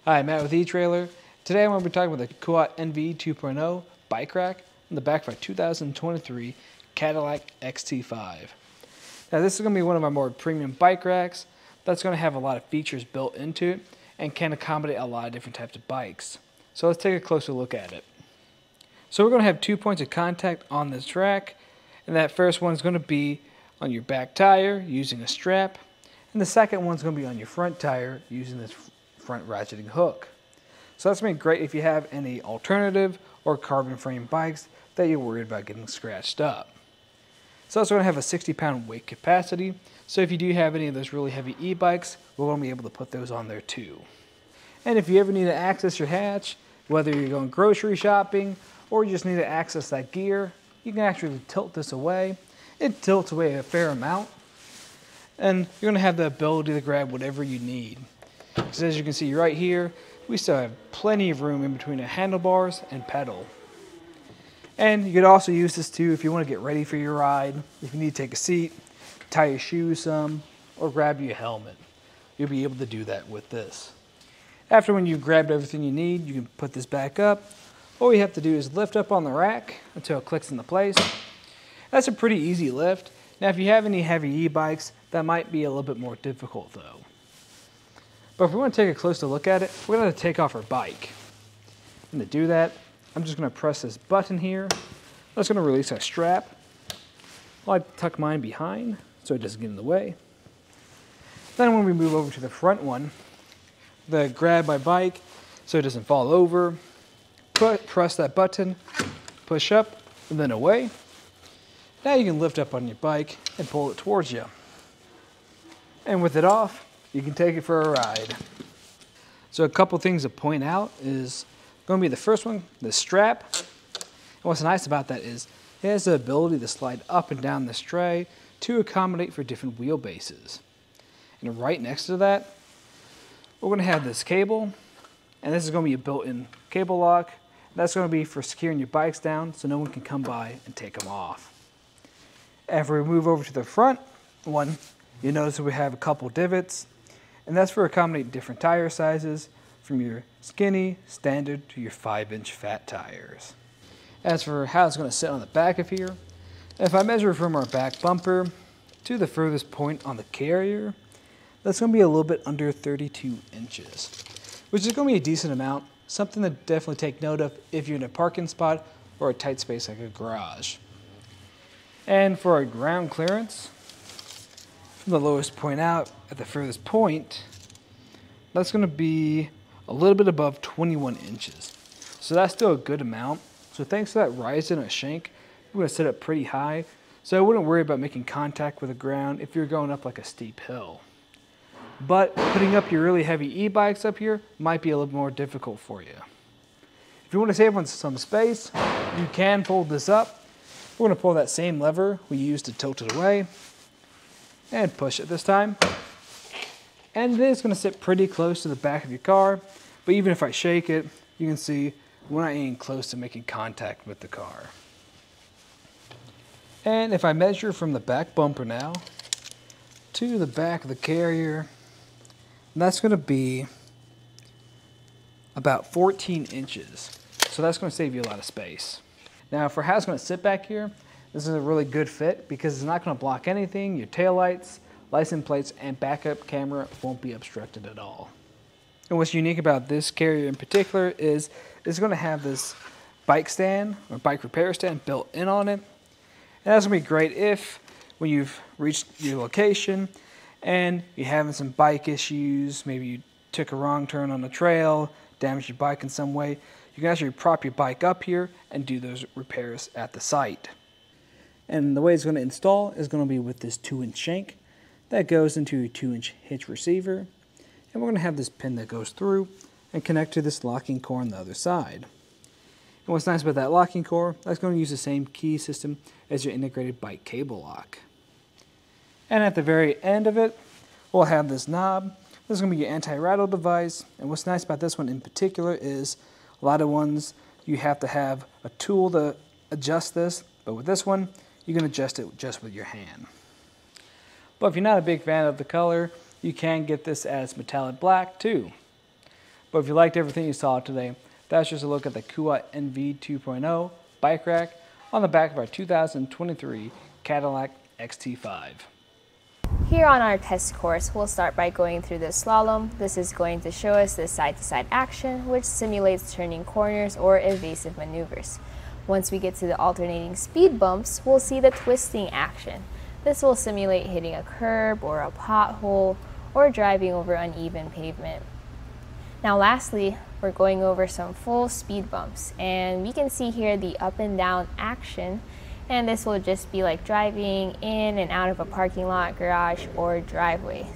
Hi, I'm Matt with eTrailer. Today I'm going to be talking about the Kuat NV 2.0 bike rack on the back of a 2023 Cadillac XT5. Now this is going to be one of our more premium bike racks that's going to have a lot of features built into it and can accommodate a lot of different types of bikes. So let's take a closer look at it. So we're going to have 2 points of contact on this rack, and that first one is going to be on your back tire using a strap, and the second one's going to be on your front tire using this front ratcheting hook. So that's going to be great if you have any alternative or carbon frame bikes that you're worried about getting scratched up. It's also going to have a 60-pound weight capacity, so if you do have any of those really heavy e-bikes, we're going to be able to put those on there too. And if you ever need to access your hatch, whether you're going grocery shopping or you just need to access that gear, you can actually tilt this away. It tilts away a fair amount, and you're going to have the ability to grab whatever you need. Because as you can see right here, we still have plenty of room in between the handlebars and pedal. And you could also use this too if you want to get ready for your ride, if you need to take a seat, tie your shoes some, or grab your helmet. You'll be able to do that with this. After when you've grabbed everything you need, you can put this back up. All you have to do is lift up on the rack until it clicks into place. That's a pretty easy lift. Now if you have any heavy e-bikes, that might be a little bit more difficult though. But if we want to take a closer look at it, we're going to take off our bike. And to do that, I'm just going to press this button here. That's going to release our strap. I like to tuck mine behind so it doesn't get in the way. Then when we move over to the front one, grab my bike so it doesn't fall over. Press that button, push up, and then away. Now you can lift up on your bike and pull it towards you. And with it off, you can take it for a ride. So a couple things to point out is going to be the first one, the strap. And what's nice about that is it has the ability to slide up and down this tray to accommodate for different wheelbases. And right next to that, we're going to have this cable, and this is going to be a built-in cable lock. That's going to be for securing your bikes down so no one can come by and take them off. After we move over to the front one, you notice that we have a couple divots, and that's for accommodating different tire sizes from your skinny, standard to your 5-inch fat tires. As for how it's going to sit on the back of here, if I measure from our back bumper to the furthest point on the carrier, that's going to be a little bit under 32 inches, which is going to be a decent amount, something to definitely take note of if you're in a parking spot or a tight space like a garage. And for our ground clearance, from the lowest point out at the furthest point, that's going to be a little bit above 21 inches. So that's still a good amount. So thanks to that rise in a shank, we're going to set it pretty high. So I wouldn't worry about making contact with the ground if you're going up like a steep hill. But putting up your really heavy e-bikes up here might be a little more difficult for you. If you want to save on some space, you can fold this up. We're going to pull that same lever we used to tilt it away and push it this time. And then it's going to sit pretty close to the back of your car, but even if I shake it, you can see we're not even close to making contact with the car. And if I measure from the back bumper now to the back of the carrier, that's going to be about 14 inches. So that's going to save you a lot of space. Now for how it's going to sit back here, this is a really good fit because it's not going to block anything. Your taillights, license plates, and backup camera won't be obstructed at all. And what's unique about this carrier in particular is it's going to have this bike stand or bike repair stand built in on it. And that's going to be great if when you've reached your location and you're having some bike issues, maybe you took a wrong turn on the trail, damaged your bike in some way, you can actually prop your bike up here and do those repairs at the site. And the way it's going to install is going to be with this 2-inch shank that goes into a 2-inch hitch receiver. And we're going to have this pin that goes through and connect to this locking core on the other side. And what's nice about that locking core, that's going to use the same key system as your integrated bike cable lock. And at the very end of it, we'll have this knob. This is going to be your anti-rattle device. And what's nice about this one in particular is a lot of ones you have to have a tool to adjust this, but with this one, you can adjust it just with your hand. But if you're not a big fan of the color, you can get this as metallic black too. But if you liked everything you saw today, that's just a look at the Kuat NV 2.0 bike rack on the back of our 2023 Cadillac XT5. Here on our test course, we'll start by going through the slalom. This is going to show us the side-to-side action, which simulates turning corners or evasive maneuvers. Once we get to the alternating speed bumps, we'll see the twisting action. This will simulate hitting a curb or a pothole or driving over uneven pavement. Now lastly, we're going over some full speed bumps, and we can see here the up and down action, and this will just be like driving in and out of a parking lot, garage, or driveway.